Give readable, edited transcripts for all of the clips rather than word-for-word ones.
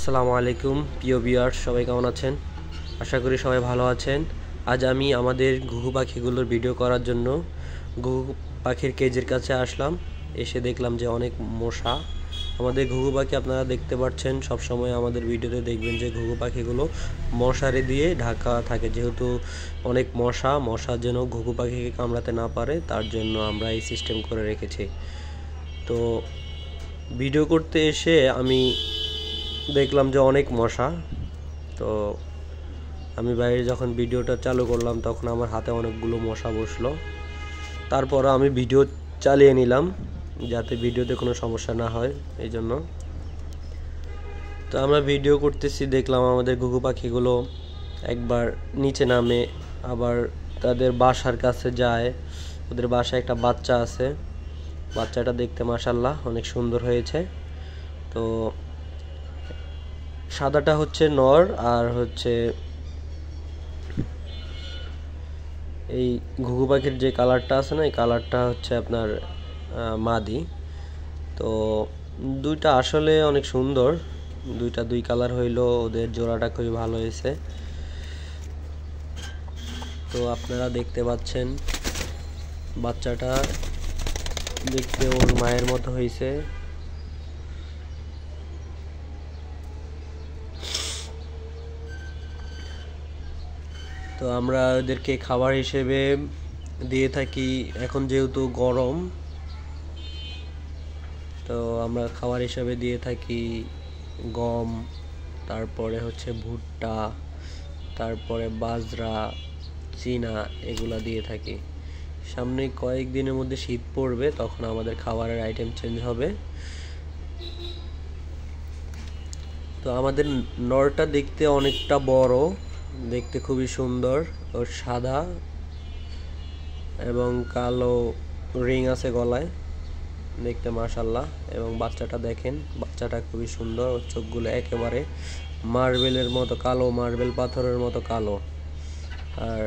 আসসালামু আলাইকুম প্রিয় ভিউয়ার্স, সবাই কেমন আছেন? আশা করি সবাই ভালো আছেন। আজ আমি আমাদের ঘুঘু পাখিগুলোর ভিডিও করার জন্য ঘুঘু পাখির কেজের কাছে আসলাম। এসে দেখলাম যে অনেক মশা। আমাদের ঘুঘু পাখি আপনারা দেখতে পাচ্ছেন, সবসময় আমাদের ভিডিওতে দেখবেন যে ঘুঘু পাখিগুলো মশারি দিয়ে ঢাকা থাকে, যেহেতু অনেক মশা যেন ঘুঘু পাখিকে কামড়াতে না পারে, তার জন্য আমরা এই সিস্টেম করে রেখেছি। তো ভিডিও করতে এসে আমি দেখলাম যে অনেক মশা। তো আমি বাইরে যখন ভিডিওটা চালু করলাম তখন আমার হাতে অনেকগুলো মশা বসলো। তারপর আমি ভিডিও চালিয়ে নিলাম যাতে ভিডিওতে কোনো সমস্যা না হয়, এই জন্য। তো আমরা ভিডিও করতেছি, দেখলাম আমাদের ঘুঘু পাখিগুলো একবার নিচে নামে, আবার তাদের বাসার কাছে যায়। ওদের বাসায় একটা বাচ্চা আছে, বাচ্চাটা দেখতে মাশাআল্লাহ অনেক সুন্দর হয়েছে। তো সাদাটা হচ্ছে নর, আর হচ্ছে এই ঘুঘু পাখির যে কালারটা আছে না, এই কালারটা হচ্ছে আপনার মাদি। তো দুইটা আসলে অনেক সুন্দর, দুই কালার হইলো, ওদের জোড়াটা খুবই ভালো হয়েছে। তো আপনারা দেখতে পাচ্ছেন বাচ্চাটা দেখতে ওর মায়ের মতো হয়েছে। তো আমরা ওদেরকে খাবার হিসেবে দিয়ে থাকি, এখন যেহেতু গরম, তো আমরা খাবার হিসেবে দিয়ে থাকি গম, তারপরে হচ্ছে ভুট্টা, তারপরে বাজরা, চীনা, এগুলা দিয়ে থাকি। সামনে কয়েকদিনের মধ্যে শীত পড়বে, তখন আমাদের খাবারের আইটেম চেঞ্জ হবে। তো আমাদের নরটা দেখতে অনেকটা বড়, দেখতে খুবই সুন্দর। ওর সাদা এবং কালো রিং আছে গলায়, দেখতে মাশাআল্লাহ। এবং বাচ্চাটা দেখেন, বাচ্চাটা খুবই সুন্দর। ওর চোখগুলো একেবারে মার্বেলের মতো কালো, মার্বেল পাথরের মতো কালো, আর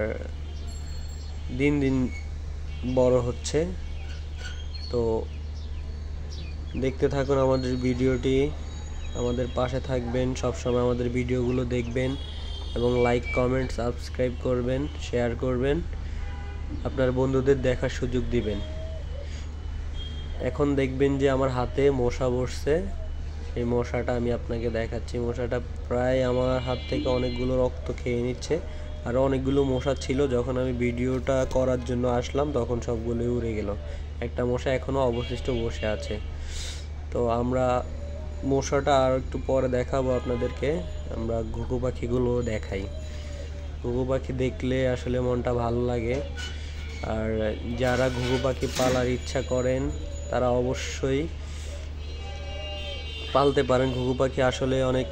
দিন দিন বড় হচ্ছে। তো দেখতে থাকুন আমাদের ভিডিওটি, আমাদের পাশে থাকবেন, সবসময় আমাদের ভিডিওগুলো দেখবেন এবং লাইক, কমেন্ট, সাবস্ক্রাইব করবেন, শেয়ার করবেন, আপনার বন্ধুদের দেখার সুযোগ দিবেন। এখন দেখবেন যে আমার হাতে মশা বসছে, এই মশাটা আমি আপনাকে দেখাচ্ছি। মশাটা প্রায় আমার হাত থেকে অনেকগুলো রক্ত খেয়ে নিচ্ছে। আরও অনেকগুলো মশা ছিল, যখন আমি ভিডিওটা করার জন্য আসলাম তখন সবগুলোই উড়ে গেল। একটা মশা এখনও অবশিষ্ট বসে আছে। তো আমরা মশাটা আর একটু পরে দেখাবো আপনাদেরকে। আমরা ঘুঘু পাখিগুলো দেখাই। ঘুঘু পাখি দেখলে আসলে মনটা ভালো লাগে। আর যারা ঘুঘু পাখি পালার ইচ্ছা করেন তারা অবশ্যই পালতে পারেন। ঘুঘু পাখি আসলে অনেক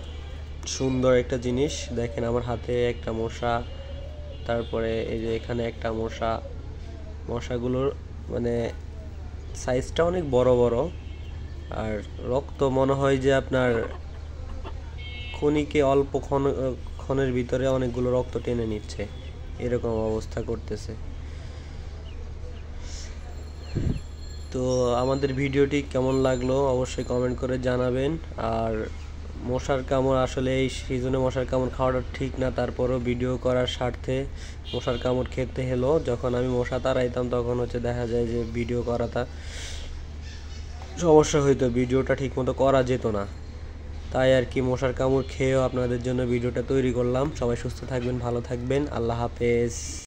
সুন্দর একটা জিনিস। দেখেন আমার হাতে একটা মশা, তারপরে এই যে এখানে একটা মশা। মশাগুলোর মানে সাইজটা অনেক বড় বড়, আর রক্ত মনে হয় যে আপনার খনিকে অল্প ক্ষণের ভিতরে অনেকগুলো রক্ত টেনে নিচ্ছে, এরকম অবস্থা করতেছে। তো আমাদের ভিডিওটি কেমন লাগলো অবশ্যই কমেন্ট করে জানাবেন। আর মশার কামড়, আসলে এই সিজনে মশার কামড় খাওয়াটা ঠিক না, তারপরও ভিডিও করার স্বার্থে মশার কামড় খেতে হলো। যখন আমি মশা তাড়াইতাম তখন হচ্ছে দেখা যায় যে ভিডিও করাটা সমস্যা হইতো, ভিডিওটা ঠিকমতো করা যেত না। তাই আর কি, মশার কামড় খেয়েও আপনাদের জন্য ভিডিওটা তৈরি করলাম। সবাই সুস্থ থাকবেন, ভালো থাকবেন, আল্লাহ হাফেজ।